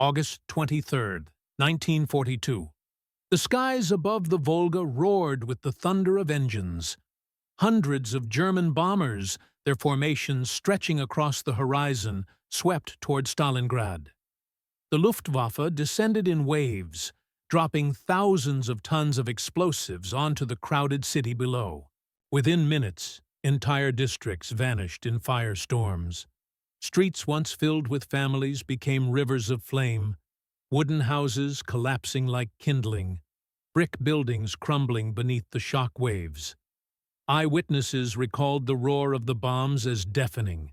August 23rd, 1942. The skies above the Volga roared with the thunder of engines. Hundreds of German bombers, their formations stretching across the horizon, swept toward Stalingrad. The Luftwaffe descended in waves, dropping thousands of tons of explosives onto the crowded city below. Within minutes, entire districts vanished in firestorms. Streets once filled with families became rivers of flame, wooden houses collapsing like kindling, brick buildings crumbling beneath the shock waves. Eyewitnesses recalled the roar of the bombs as deafening,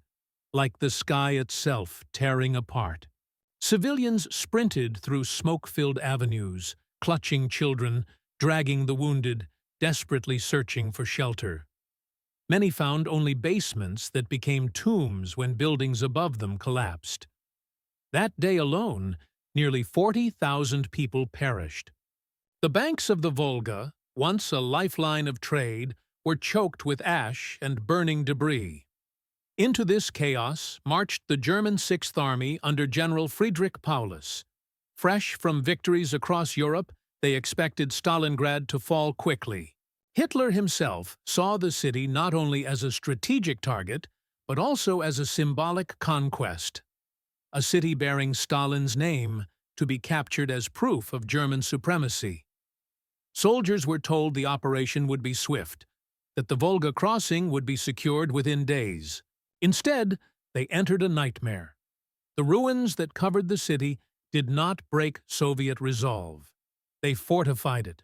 like the sky itself tearing apart. Civilians sprinted through smoke-filled avenues, clutching children, dragging the wounded, desperately searching for shelter. Many found only basements that became tombs when buildings above them collapsed. That day alone, nearly 40,000 people perished. The banks of the Volga, once a lifeline of trade, were choked with ash and burning debris. Into this chaos marched the German Sixth Army under General Friedrich Paulus. Fresh from victories across Europe, they expected Stalingrad to fall quickly. Hitler himself saw the city not only as a strategic target, but also as a symbolic conquest. A city bearing Stalin's name to be captured as proof of German supremacy. Soldiers were told the operation would be swift, that the Volga crossing would be secured within days. Instead, they entered a nightmare. The ruins that covered the city did not break Soviet resolve. They fortified it.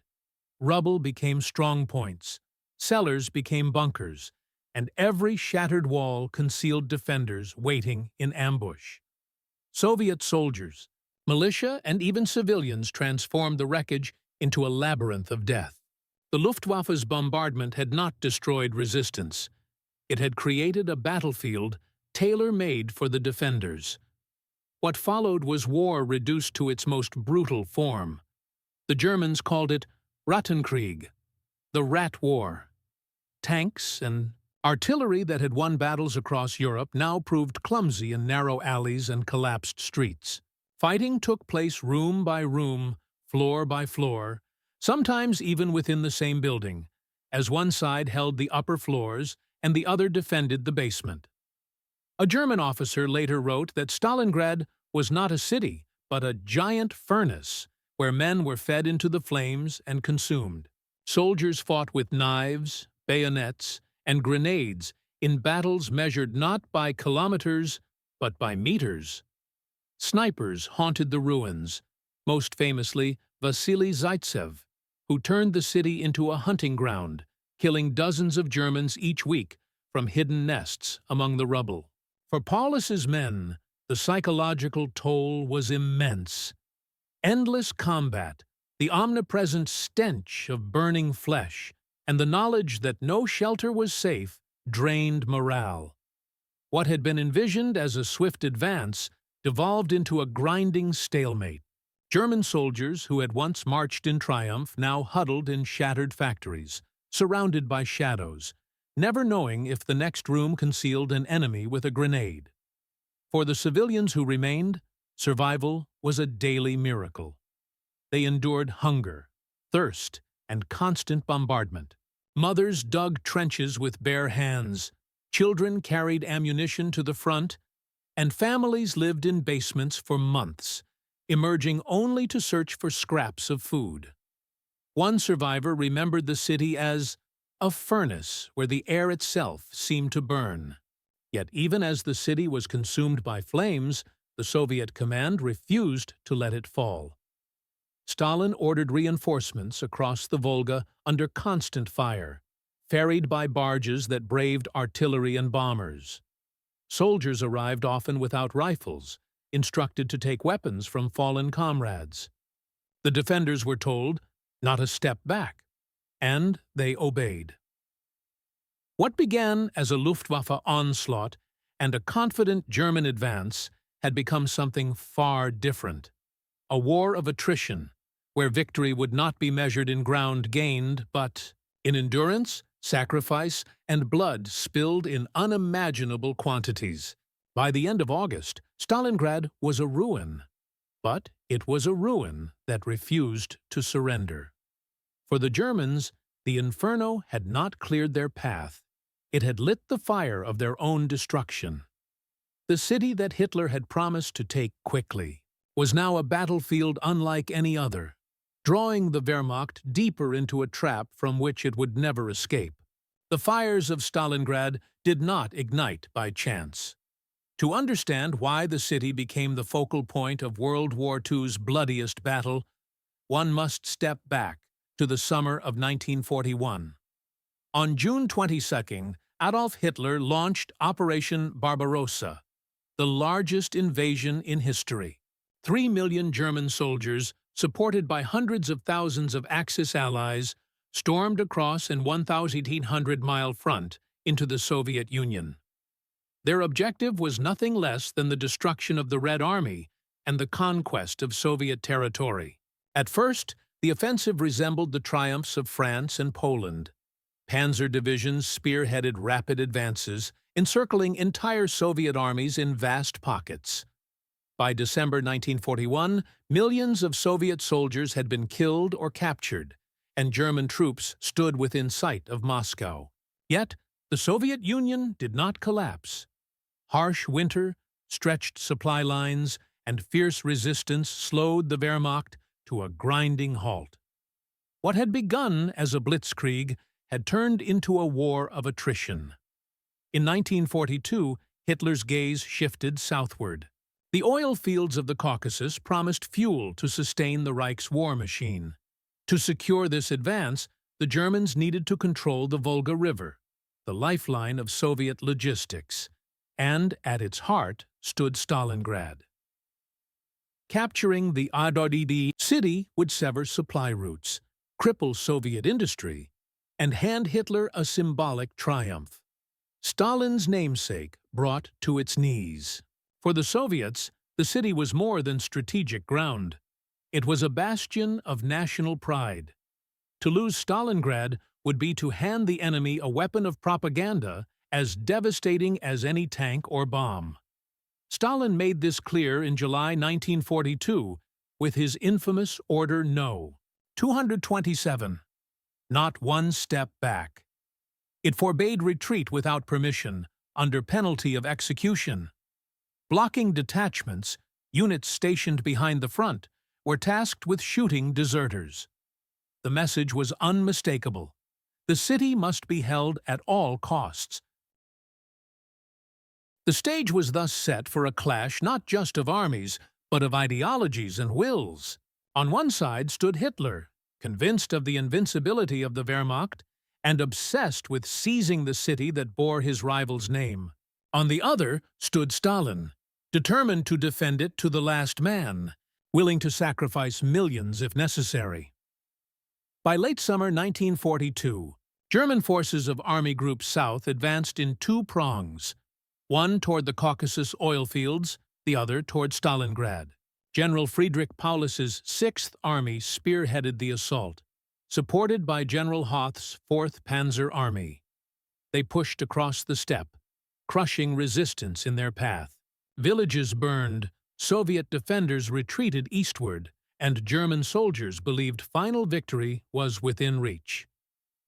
Rubble became strong points, cellars became bunkers, and every shattered wall concealed defenders waiting in ambush. Soviet soldiers, militia, and even civilians transformed the wreckage into a labyrinth of death. The Luftwaffe's bombardment had not destroyed resistance. It had created a battlefield tailor-made for the defenders. What followed was war reduced to its most brutal form. The Germans called it Rattenkrieg, the Rat War. Tanks and artillery that had won battles across Europe now proved clumsy in narrow alleys and collapsed streets. Fighting took place room by room, floor by floor, sometimes even within the same building, as one side held the upper floors and the other defended the basement. A German officer later wrote that Stalingrad was not a city, but a giant furnace where men were fed into the flames and consumed. Soldiers fought with knives, bayonets, and grenades in battles measured not by kilometers, but by meters. Snipers haunted the ruins, most famously Vasily Zaitsev, who turned the city into a hunting ground, killing dozens of Germans each week from hidden nests among the rubble. For Paulus's men, the psychological toll was immense. Endless combat, the omnipresent stench of burning flesh, and the knowledge that no shelter was safe drained morale. What had been envisioned as a swift advance devolved into a grinding stalemate. German soldiers who had once marched in triumph now huddled in shattered factories, surrounded by shadows, never knowing if the next room concealed an enemy with a grenade. For the civilians who remained, survival was a daily miracle. They endured hunger, thirst, and constant bombardment. Mothers dug trenches with bare hands, children carried ammunition to the front, and families lived in basements for months, emerging only to search for scraps of food. One survivor remembered the city as a furnace where the air itself seemed to burn. Yet even as the city was consumed by flames, the Soviet command refused to let it fall. Stalin ordered reinforcements across the Volga under constant fire, ferried by barges that braved artillery and bombers. Soldiers arrived often without rifles, instructed to take weapons from fallen comrades. The defenders were told, not a step back, and they obeyed. What began as a Luftwaffe onslaught and a confident German advance had become something far different. A war of attrition, where victory would not be measured in ground gained, but in endurance, sacrifice, and blood spilled in unimaginable quantities. By the end of August, Stalingrad was a ruin. But it was a ruin that refused to surrender. For the Germans, the inferno had not cleared their path. It had lit the fire of their own destruction. The city that Hitler had promised to take quickly was now a battlefield unlike any other, drawing the Wehrmacht deeper into a trap from which it would never escape. The fires of Stalingrad did not ignite by chance. To understand why the city became the focal point of World War II's bloodiest battle, one must step back to the summer of 1941. On June 22nd, Adolf Hitler launched Operation Barbarossa, the largest invasion in history. 3 million German soldiers, supported by hundreds of thousands of Axis allies, stormed across an 1,800-mile front into the Soviet Union. Their objective was nothing less than the destruction of the Red Army and the conquest of Soviet territory. At first, the offensive resembled the triumphs of France and Poland. Panzer divisions spearheaded rapid advances, encircling entire Soviet armies in vast pockets. By December 1941, millions of Soviet soldiers had been killed or captured, and German troops stood within sight of Moscow. Yet, the Soviet Union did not collapse. Harsh winter, stretched supply lines, and fierce resistance slowed the Wehrmacht to a grinding halt. What had begun as a blitzkrieg had turned into a war of attrition. In 1942, Hitler's gaze shifted southward. The oil fields of the Caucasus promised fuel to sustain the Reich's war machine. To secure this advance, the Germans needed to control the Volga River, the lifeline of Soviet logistics, and at its heart stood Stalingrad. Capturing the Adoridi city would sever supply routes, cripple Soviet industry, and hand Hitler a symbolic triumph. Stalin's namesake brought to its knees. For the Soviets, the city was more than strategic ground. It was a bastion of national pride. To lose Stalingrad would be to hand the enemy a weapon of propaganda as devastating as any tank or bomb. Stalin made this clear in July 1942 with his infamous Order No. 227, not one step back. It forbade retreat without permission, under penalty of execution. Blocking detachments, units stationed behind the front, were tasked with shooting deserters. The message was unmistakable. The city must be held at all costs. The stage was thus set for a clash not just of armies, but of ideologies and wills. On one side stood Hitler, convinced of the invincibility of the Wehrmacht and obsessed with seizing the city that bore his rival's name. On the other stood Stalin, determined to defend it to the last man, willing to sacrifice millions if necessary. By late summer 1942, German forces of Army Group South advanced in two prongs, one toward the Caucasus oil fields, the other toward Stalingrad. General Friedrich Paulus's 6th Army spearheaded the assault, supported by General Hoth's 4th Panzer Army. They pushed across the steppe, crushing resistance in their path. Villages burned, Soviet defenders retreated eastward, and German soldiers believed final victory was within reach.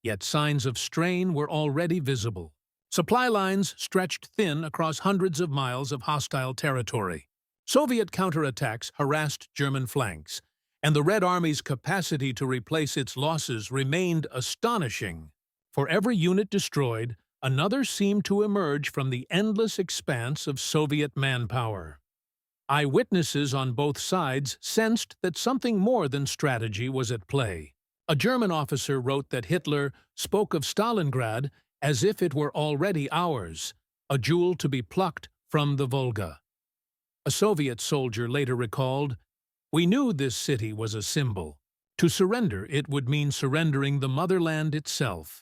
Yet signs of strain were already visible. Supply lines stretched thin across hundreds of miles of hostile territory. Soviet counterattacks harassed German flanks, and the Red Army's capacity to replace its losses remained astonishing. For every unit destroyed, another seemed to emerge from the endless expanse of Soviet manpower. Eyewitnesses on both sides sensed that something more than strategy was at play. A German officer wrote that Hitler spoke of Stalingrad as if it were already ours, a jewel to be plucked from the Volga. A Soviet soldier later recalled, "We knew this city was a symbol. To surrender it would mean surrendering the motherland itself."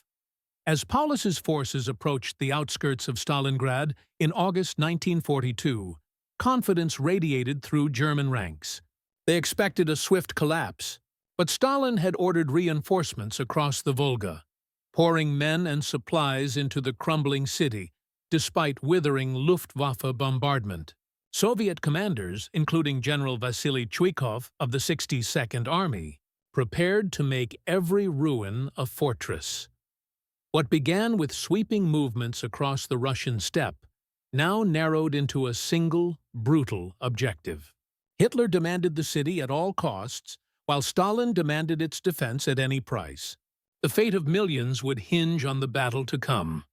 As Paulus's forces approached the outskirts of Stalingrad in August 1942, confidence radiated through German ranks. They expected a swift collapse, but Stalin had ordered reinforcements across the Volga, pouring men and supplies into the crumbling city, despite withering Luftwaffe bombardment. Soviet commanders, including General Vasily Chuikov of the 62nd Army, prepared to make every ruin a fortress. What began with sweeping movements across the Russian steppe now narrowed into a single, brutal objective. Hitler demanded the city at all costs, while Stalin demanded its defense at any price. The fate of millions would hinge on the battle to come.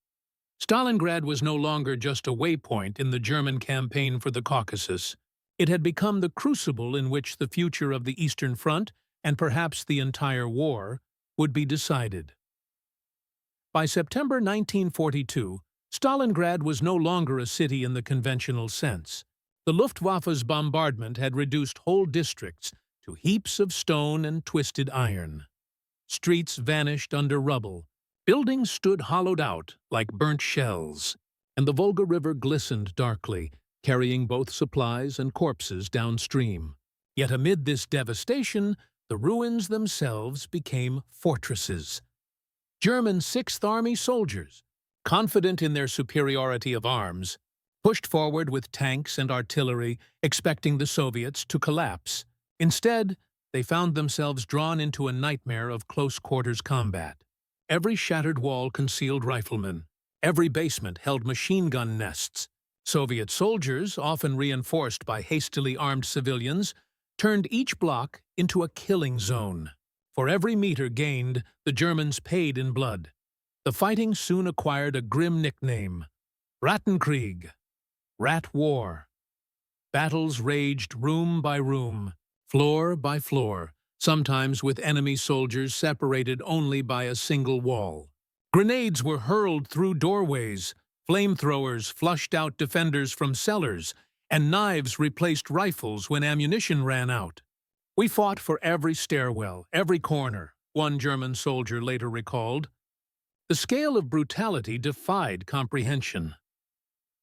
Stalingrad was no longer just a waypoint in the German campaign for the Caucasus. It had become the crucible in which the future of the Eastern Front, and perhaps the entire war, would be decided. By September 1942, Stalingrad was no longer a city in the conventional sense. The Luftwaffe's bombardment had reduced whole districts to heaps of stone and twisted iron. Streets vanished under rubble. Buildings stood hollowed out like burnt shells, and the Volga River glistened darkly, carrying both supplies and corpses downstream. Yet amid this devastation, the ruins themselves became fortresses. German Sixth Army soldiers, confident in their superiority of arms, pushed forward with tanks and artillery, expecting the Soviets to collapse. Instead, they found themselves drawn into a nightmare of close-quarters combat. Every shattered wall concealed riflemen. Every basement held machine gun nests. Soviet soldiers, often reinforced by hastily armed civilians, turned each block into a killing zone. For every meter gained, the Germans paid in blood. The fighting soon acquired a grim nickname: Rattenkrieg, Rat War. Battles raged room by room, floor by floor, sometimes with enemy soldiers separated only by a single wall. Grenades were hurled through doorways, flamethrowers flushed out defenders from cellars, and knives replaced rifles when ammunition ran out. "We fought for every stairwell, every corner," one German soldier later recalled. The scale of brutality defied comprehension.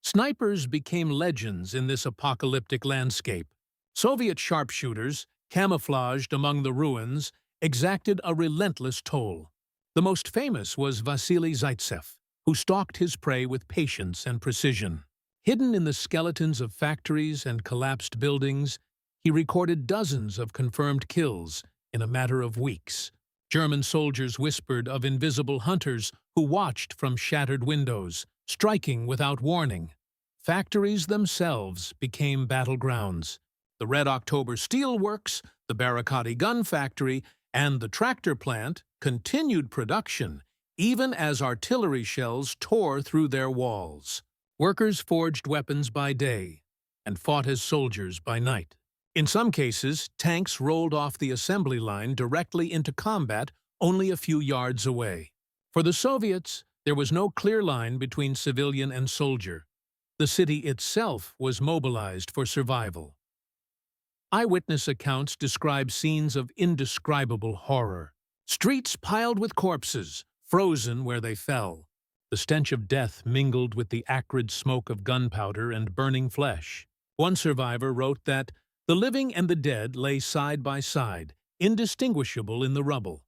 Snipers became legends in this apocalyptic landscape. Soviet sharpshooters, camouflaged among the ruins, exacted a relentless toll. The most famous was Vasily Zaitsev, who stalked his prey with patience and precision. Hidden in the skeletons of factories and collapsed buildings, he recorded dozens of confirmed kills in a matter of weeks. German soldiers whispered of invisible hunters who watched from shattered windows, striking without warning. Factories themselves became battlegrounds. The Red October Steel Works, the Barakati Gun Factory, and the tractor plant continued production, even as artillery shells tore through their walls. Workers forged weapons by day and fought as soldiers by night. In some cases, tanks rolled off the assembly line directly into combat only a few yards away. For the Soviets, there was no clear line between civilian and soldier. The city itself was mobilized for survival. Eyewitness accounts describe scenes of indescribable horror. Streets piled with corpses, frozen where they fell. The stench of death mingled with the acrid smoke of gunpowder and burning flesh. One survivor wrote that the living and the dead lay side by side, indistinguishable in the rubble.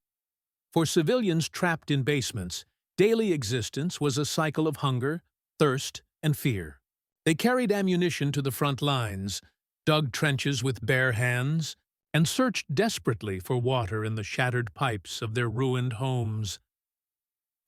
For civilians trapped in basements, daily existence was a cycle of hunger, thirst, and fear. They carried ammunition to the front lines, dug trenches with bare hands, and searched desperately for water in the shattered pipes of their ruined homes.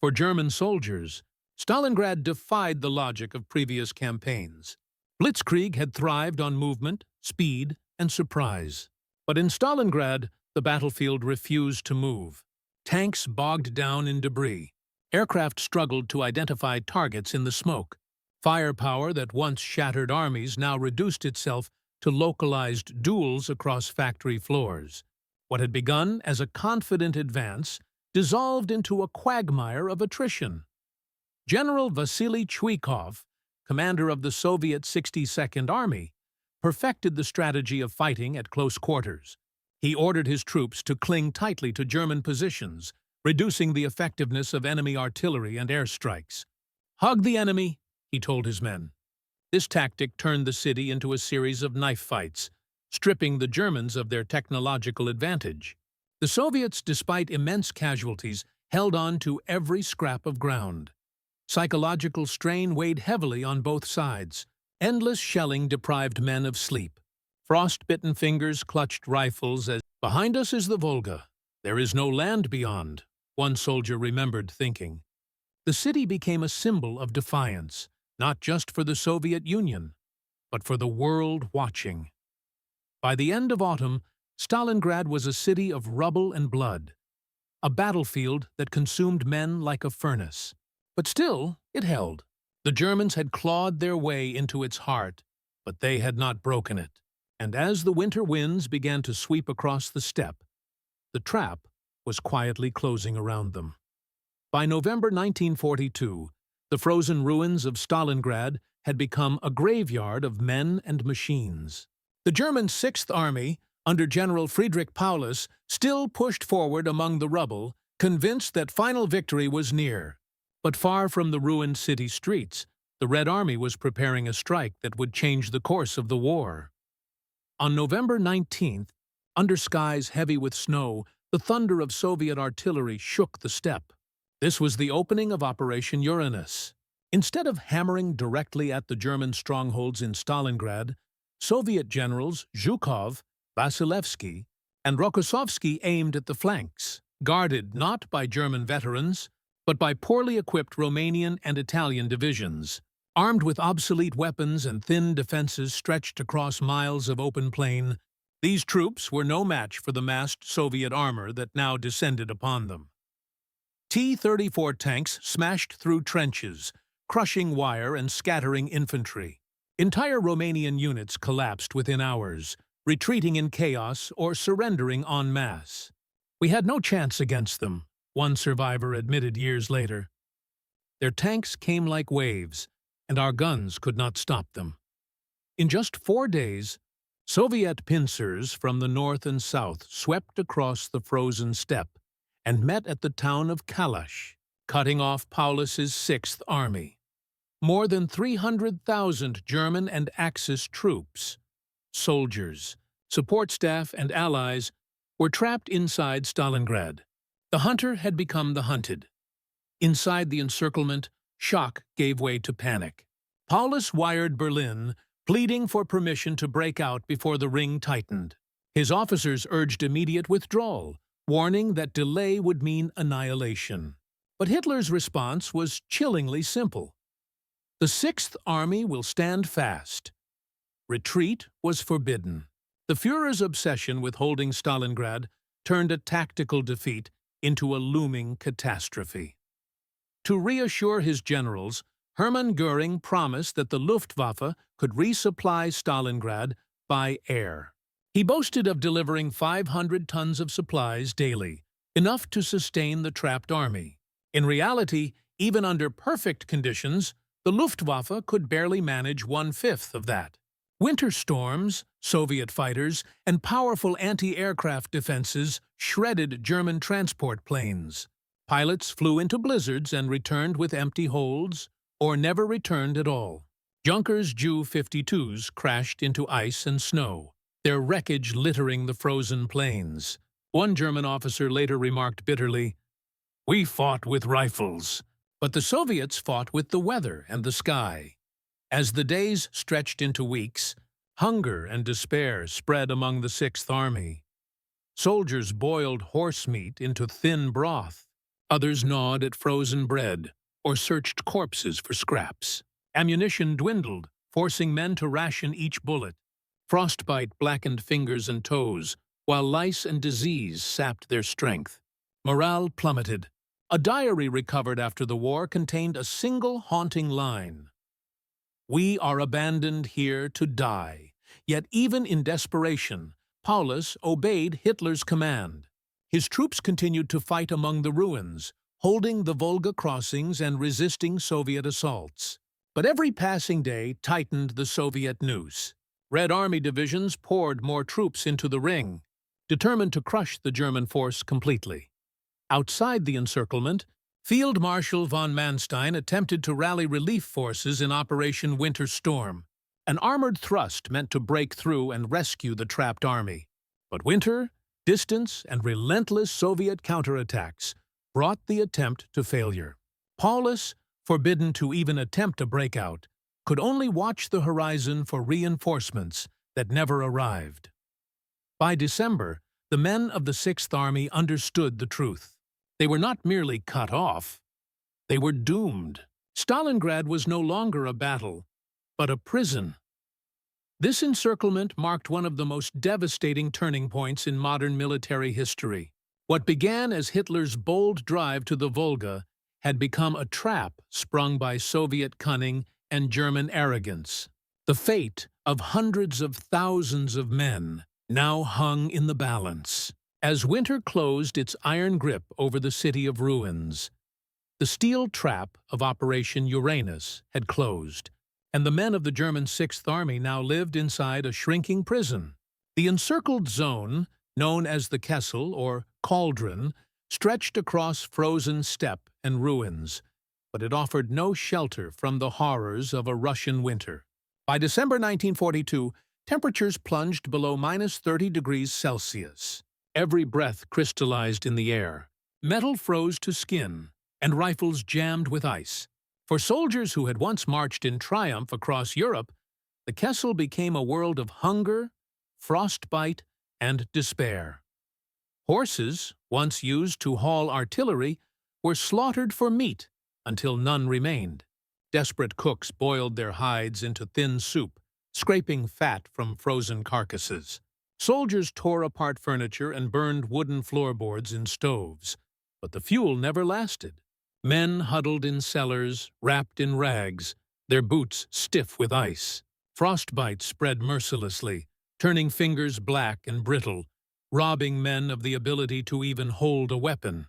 For German soldiers, Stalingrad defied the logic of previous campaigns. Blitzkrieg had thrived on movement, speed, and surprise. But in Stalingrad, the battlefield refused to move. Tanks bogged down in debris. Aircraft struggled to identify targets in the smoke. Firepower that once shattered armies now reduced itself to localized duels across factory floors. What had begun as a confident advance dissolved into a quagmire of attrition. General Vasily Chuikov, commander of the Soviet 62nd Army, perfected the strategy of fighting at close quarters. He ordered his troops to cling tightly to German positions, reducing the effectiveness of enemy artillery and airstrikes. "Hug the enemy," he told his men. This tactic turned the city into a series of knife fights, stripping the Germans of their technological advantage. The Soviets, despite immense casualties, held on to every scrap of ground. Psychological strain weighed heavily on both sides. Endless shelling deprived men of sleep. Frost-bitten fingers clutched rifles as, "Behind us is the Volga. There is no land beyond," one soldier remembered thinking. The city became a symbol of defiance, not just for the Soviet Union, but for the world watching. By the end of autumn, Stalingrad was a city of rubble and blood, a battlefield that consumed men like a furnace. But still, it held. The Germans had clawed their way into its heart, but they had not broken it. And as the winter winds began to sweep across the steppe, the trap was quietly closing around them. By November 1942, the frozen ruins of Stalingrad had become a graveyard of men and machines. The German Sixth Army, under General Friedrich Paulus, still pushed forward among the rubble, convinced that final victory was near. But far from the ruined city streets, the Red Army was preparing a strike that would change the course of the war. On November 19th, under skies heavy with snow, the thunder of Soviet artillery shook the steppe. This was the opening of Operation Uranus. Instead of hammering directly at the German strongholds in Stalingrad, Soviet generals Zhukov, Vasilevsky, and Rokossovsky aimed at the flanks, guarded not by German veterans, but by poorly equipped Romanian and Italian divisions. Armed with obsolete weapons and thin defenses stretched across miles of open plain, these troops were no match for the massed Soviet armor that now descended upon them. T-34 tanks smashed through trenches, crushing wire and scattering infantry. Entire Romanian units collapsed within hours, retreating in chaos or surrendering en masse. "We had no chance against them," one survivor admitted years later. "Their tanks came like waves, and our guns could not stop them." In just 4 days, Soviet pincers from the north and south swept across the frozen steppe and met at the town of Kalash, cutting off Paulus's Sixth Army. More than 300,000 German and Axis troops, soldiers, support staff, and allies were trapped inside Stalingrad. The hunter had become the hunted. Inside the encirclement, shock gave way to panic. Paulus wired Berlin, pleading for permission to break out before the ring tightened. His officers urged immediate withdrawal, warning that delay would mean annihilation. But Hitler's response was chillingly simple. "The Sixth Army will stand fast." Retreat was forbidden. The Führer's obsession with holding Stalingrad turned a tactical defeat into a looming catastrophe. To reassure his generals, Hermann Göring promised that the Luftwaffe could resupply Stalingrad by air. He boasted of delivering 500 tons of supplies daily, enough to sustain the trapped army. In reality, even under perfect conditions, the Luftwaffe could barely manage 1/5 of that. Winter storms, Soviet fighters, and powerful anti-aircraft defenses shredded German transport planes. Pilots flew into blizzards and returned with empty holds, or never returned at all. Junkers Ju-52s crashed into ice and snow, their wreckage littering the frozen plains. One German officer later remarked bitterly, "We fought with rifles, but the Soviets fought with the weather and the sky." As the days stretched into weeks, hunger and despair spread among the Sixth Army. Soldiers boiled horse meat into thin broth. Others gnawed at frozen bread or searched corpses for scraps. Ammunition dwindled, forcing men to ration each bullet. Frostbite blackened fingers and toes, while lice and disease sapped their strength. Morale plummeted. A diary recovered after the war contained a single haunting line. "We are abandoned here to die." Yet even in desperation, Paulus obeyed Hitler's command. His troops continued to fight among the ruins, holding the Volga crossings and resisting Soviet assaults. But every passing day tightened the Soviet noose. Red Army divisions poured more troops into the ring, determined to crush the German force completely. Outside the encirclement, Field Marshal von Manstein attempted to rally relief forces in Operation Winter Storm, an armored thrust meant to break through and rescue the trapped army. But winter, distance, and relentless Soviet counterattacks brought the attempt to failure. Paulus, forbidden to even attempt a breakout, could only watch the horizon for reinforcements that never arrived. By December, the men of the Sixth Army understood the truth. They were not merely cut off, they were doomed. Stalingrad was no longer a battle, but a prison. This encirclement marked one of the most devastating turning points in modern military history. What began as Hitler's bold drive to the Volga had become a trap sprung by Soviet cunning and German arrogance. The fate of hundreds of thousands of men now hung in the balance. As winter closed its iron grip over the city of ruins, the steel trap of Operation Uranus had closed, and the men of the German Sixth Army now lived inside a shrinking prison. The encircled zone, known as the Kessel or cauldron, stretched across frozen steppe and ruins, but it offered no shelter from the horrors of a Russian winter. By December 1942, temperatures plunged below -30 degrees Celsius. Every breath crystallized in the air. Metal froze to skin, and rifles jammed with ice. For soldiers who had once marched in triumph across Europe, the Kessel became a world of hunger, frostbite, and despair. Horses, once used to haul artillery, were slaughtered for meat until none remained. Desperate cooks boiled their hides into thin soup, scraping fat from frozen carcasses. Soldiers tore apart furniture and burned wooden floorboards in stoves, but the fuel never lasted. Men huddled in cellars, wrapped in rags, their boots stiff with ice. Frostbite spread mercilessly, turning fingers black and brittle, robbing men of the ability to even hold a weapon.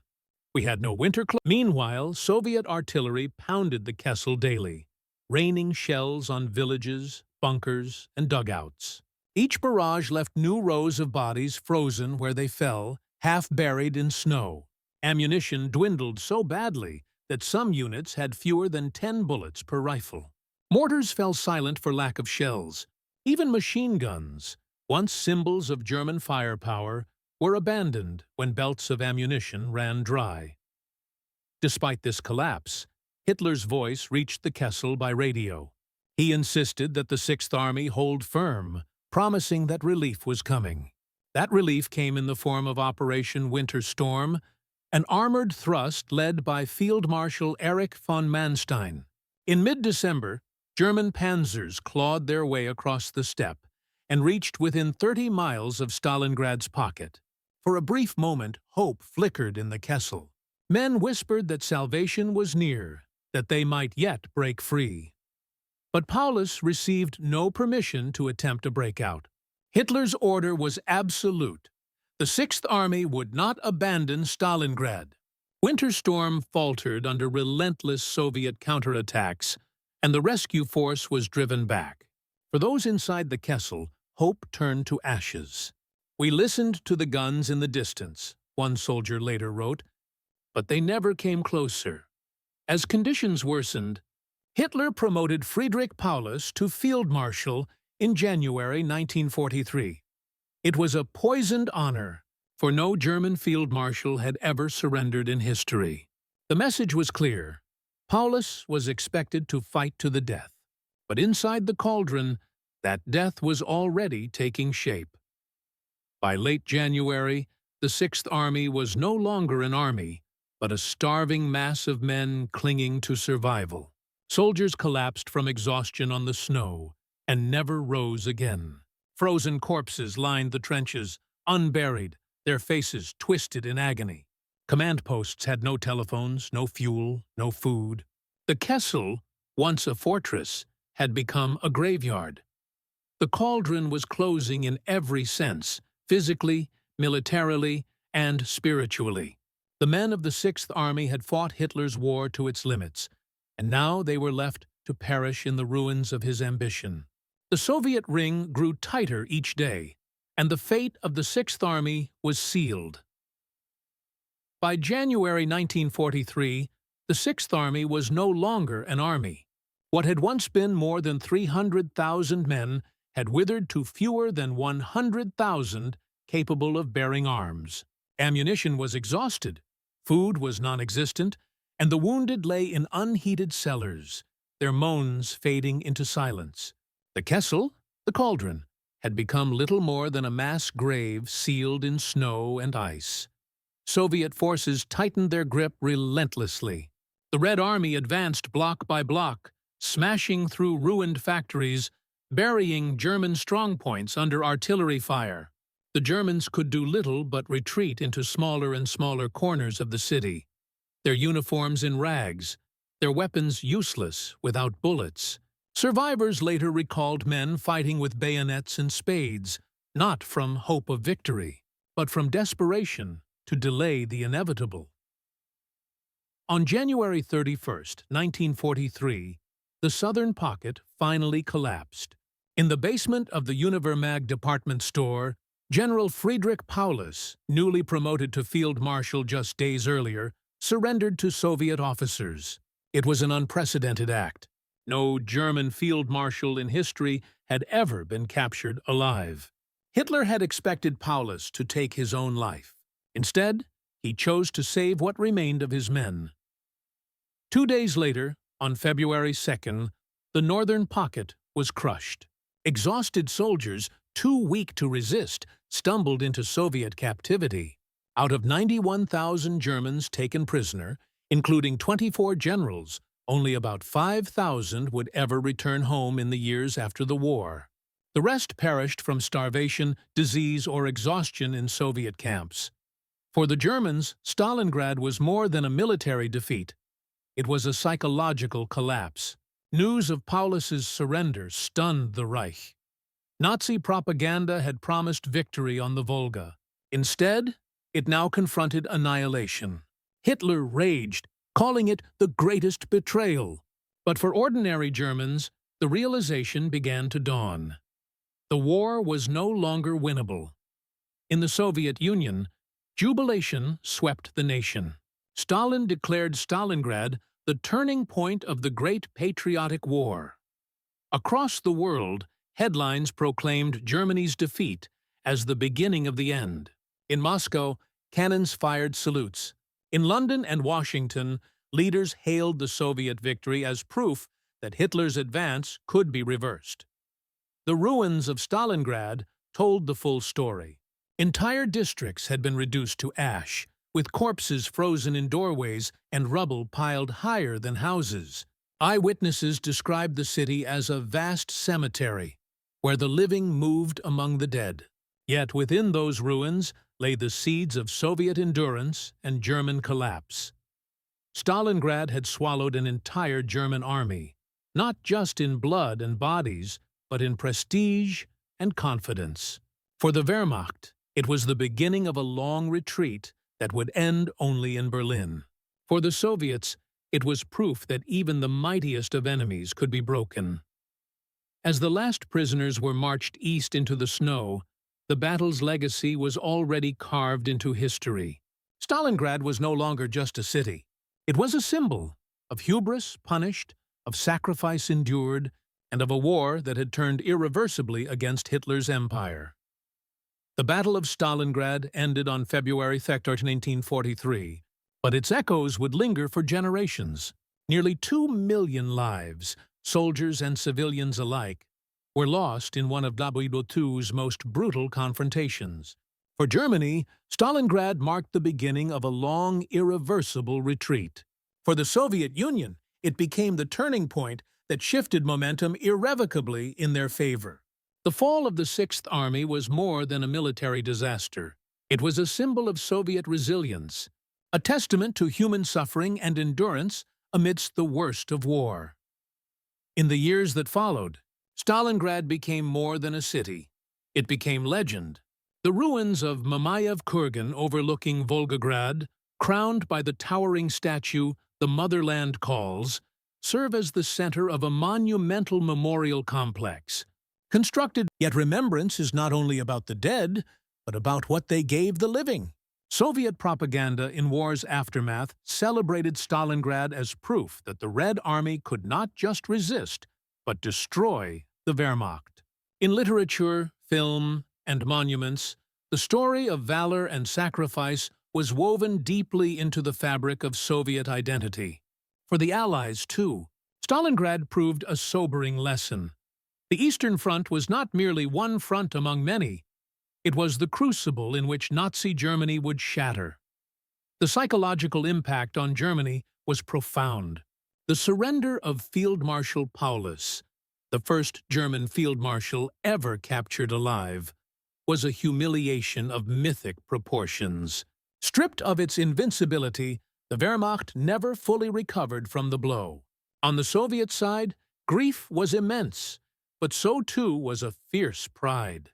We had no winter clothes. Meanwhile, Soviet artillery pounded the Kessel daily, raining shells on villages, bunkers, and dugouts. Each barrage left new rows of bodies frozen where they fell, half buried in snow. Ammunition dwindled so badly that some units had fewer than 10 bullets per rifle. Mortars fell silent for lack of shells. Even machine guns, once symbols of German firepower, were abandoned when belts of ammunition ran dry. Despite this collapse, Hitler's voice reached the Kessel by radio. He insisted that the Sixth Army hold firm, promising that relief was coming. That relief came in the form of Operation Winter Storm, an armored thrust led by Field Marshal Erich von Manstein. In mid-December, German panzers clawed their way across the steppe and reached within 30 miles of Stalingrad's pocket. For a brief moment, hope flickered in the Kessel. Men whispered that salvation was near, that they might yet break free. But Paulus received no permission to attempt a breakout. Hitler's order was absolute. The Sixth Army would not abandon Stalingrad. Winter Storm faltered under relentless Soviet counterattacks, and the rescue force was driven back. For those inside the Kessel, hope turned to ashes. "We listened to the guns in the distance," one soldier later wrote, "but they never came closer." As conditions worsened, Hitler promoted Friedrich Paulus to Field Marshal in January 1943. It was a poisoned honor, for no German field marshal had ever surrendered in history. The message was clear. Paulus was expected to fight to the death. But inside the cauldron, that death was already taking shape. By late January, the Sixth Army was no longer an army, but a starving mass of men clinging to survival. Soldiers collapsed from exhaustion on the snow and never rose again. Frozen corpses lined the trenches, unburied, their faces twisted in agony. Command posts had no telephones, no fuel, no food. The Kessel, once a fortress, had become a graveyard. The cauldron was closing in every sense, physically, militarily, and spiritually. The men of the Sixth Army had fought Hitler's war to its limits, and now they were left to perish in the ruins of his ambition. The Soviet ring grew tighter each day, and the fate of the Sixth Army was sealed. By January 1943, the Sixth Army was no longer an army. What had once been more than 300,000 men had withered to fewer than 100,000 capable of bearing arms. Ammunition was exhausted, food was non-existent, and the wounded lay in unheated cellars, their moans fading into silence. The Kessel, the cauldron, had become little more than a mass grave sealed in snow and ice. Soviet forces tightened their grip relentlessly. The Red Army advanced block by block, smashing through ruined factories, burying German strongpoints under artillery fire. The Germans could do little but retreat into smaller and smaller corners of the city, their uniforms in rags, their weapons useless without bullets. Survivors later recalled men fighting with bayonets and spades, not from hope of victory, but from desperation to delay the inevitable. On January 31st, 1943, the Southern Pocket finally collapsed. In the basement of the Univermag department store, General Friedrich Paulus, newly promoted to Field Marshal just days earlier, surrendered to Soviet officers. It was an unprecedented act. No German field marshal in history had ever been captured alive. Hitler had expected Paulus to take his own life. Instead, he chose to save what remained of his men. 2 days later, on February 2nd, the Northern Pocket was crushed. Exhausted soldiers, too weak to resist, stumbled into Soviet captivity. Out of 91,000 Germans taken prisoner, including 24 generals, only about 5,000 would ever return home in the years after the war. The rest perished from starvation, disease, or exhaustion in Soviet camps. For the Germans, Stalingrad was more than a military defeat. It was a psychological collapse. News of Paulus's surrender stunned the Reich. Nazi propaganda had promised victory on the Volga. Instead, it now confronted annihilation. Hitler raged, calling it the greatest betrayal. But for ordinary Germans, the realization began to dawn. The war was no longer winnable. In the Soviet Union, jubilation swept the nation. Stalin declared Stalingrad the turning point of the Great Patriotic War. Across the world, headlines proclaimed Germany's defeat as the beginning of the end. In Moscow, cannons fired salutes. In London and Washington, leaders hailed the Soviet victory as proof that Hitler's advance could be reversed. The ruins of Stalingrad told the full story. Entire districts had been reduced to ash, with corpses frozen in doorways and rubble piled higher than houses. Eyewitnesses described the city as a vast cemetery, where the living moved among the dead. Yet within those ruins lay the seeds of Soviet endurance and German collapse. Stalingrad had swallowed an entire German army, not just in blood and bodies, but in prestige and confidence. For the Wehrmacht, it was the beginning of a long retreat that would end only in Berlin. For the Soviets, it was proof that even the mightiest of enemies could be broken. As the last prisoners were marched east into the snow, the battle's legacy was already carved into history. Stalingrad was no longer just a city. It was a symbol of hubris punished, of sacrifice endured, and of a war that had turned irreversibly against Hitler's empire. The Battle of Stalingrad ended on February 3rd, 1943, but its echoes would linger for generations. Nearly 2 million lives, soldiers and civilians alike, were lost in one of World War II's most brutal confrontations. For Germany, Stalingrad marked the beginning of a long, irreversible retreat. For the Soviet Union, it became the turning point that shifted momentum irrevocably in their favor. The fall of the Sixth Army was more than a military disaster. It was a symbol of Soviet resilience, a testament to human suffering and endurance amidst the worst of war. In the years that followed, Stalingrad became more than a city. It became legend. The ruins of Mamayev Kurgan overlooking Volgograd, crowned by the towering statue "The Motherland Calls," serve as the center of a monumental memorial complex. Constructed, yet remembrance is not only about the dead, but about what they gave the living. Soviet propaganda in war's aftermath celebrated Stalingrad as proof that the Red Army could not just resist, but destroy the Wehrmacht. In literature, film, and monuments, the story of valor and sacrifice was woven deeply into the fabric of Soviet identity. For the Allies, too, Stalingrad proved a sobering lesson. The Eastern Front was not merely one front among many. It was the crucible in which Nazi Germany would shatter. The psychological impact on Germany was profound. The surrender of Field Marshal Paulus, the first German field marshal ever captured alive, was a humiliation of mythic proportions. Stripped of its invincibility, the Wehrmacht never fully recovered from the blow. On the Soviet side, grief was immense, but so too was a fierce pride.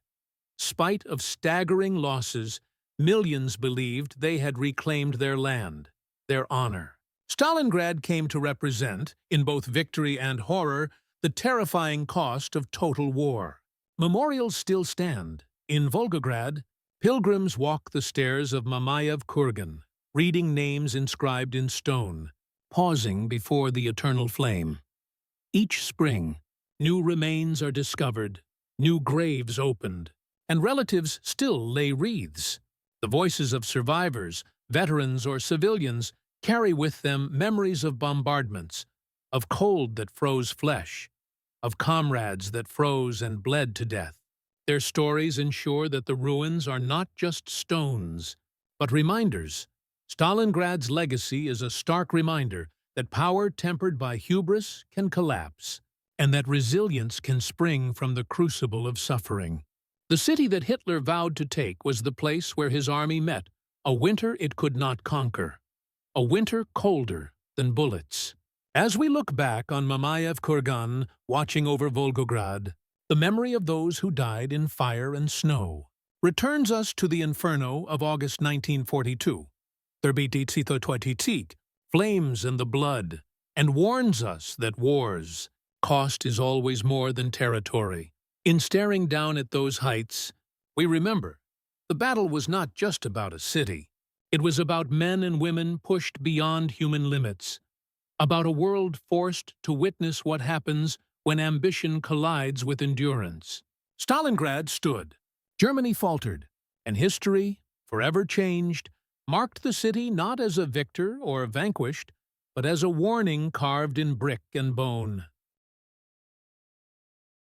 Spite of staggering losses, millions believed they had reclaimed their land, their honor. Stalingrad came to represent, in both victory and horror, the terrifying cost of total war. Memorials still stand. In Volgograd, pilgrims walk the stairs of Mamayev Kurgan, reading names inscribed in stone, pausing before the eternal flame. Each spring, new remains are discovered, new graves opened, and relatives still lay wreaths. The voices of survivors, veterans or civilians, carry with them memories of bombardments, of cold that froze flesh, of comrades that froze and bled to death. Their stories ensure that the ruins are not just stones, but reminders. Stalingrad's legacy is a stark reminder that power tempered by hubris can collapse, and that resilience can spring from the crucible of suffering. The city that Hitler vowed to take was the place where his army met, a winter it could not conquer, a winter colder than bullets. As we look back on Mamayev Kurgan, watching over Volgograd, the memory of those who died in fire and snow returns us to the inferno of August 1942. Flames and the blood, and warns us that wars, cost is always more than territory. In staring down at those heights, we remember the battle was not just about a city. It was about men and women pushed beyond human limits, about a world forced to witness what happens when ambition collides with endurance. Stalingrad stood. Germany faltered, and history, forever changed, marked the city not as a victor or vanquished, but as a warning carved in brick and bone.